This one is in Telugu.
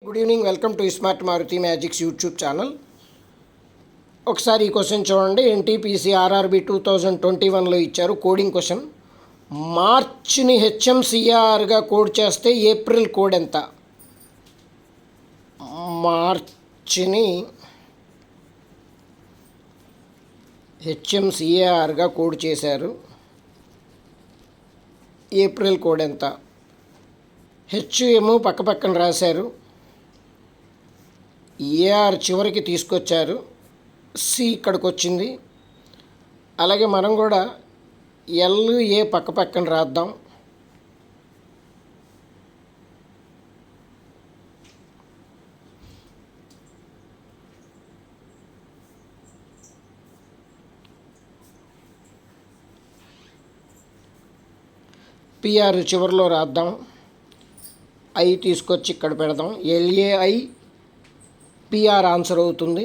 Good evening, welcome to smart Maruti magics YouTube channel. ఒకసారి ఈ క్వశ్చన్ చూడండి. ఎన్టీపీసీ ఆర్ఆర్బి 2021లో ఇచ్చారు కోడింగ్ క్వశ్చన్. మార్చ్ని హెచ్ఎంసిఆర్గా కోడ్ చేస్తే ఏప్రిల్ కోడ్ ఎంత? మార్చిని హెచ్ఎంసిఆర్గా కోడ్ చేశారు, ఏప్రిల్ కోడ్ ఎంత? హెచ్ ఏమో పక్క పక్కన రాశారు, ఏఆర్ చివరికి తీసుకొచ్చారు, సి ఇక్కడికి వచ్చింది. అలాగే మనం కూడా ఎల్ ఏ పక్క పక్కన రాద్దాం. పిఆర్ చివరిలో రాద్దాం, ఐ తీసుకొచ్చి ఇక్కడ పెడదాం. ఎల్ఏఐ పిఆర్ ఆన్సర్ అవుతుంది.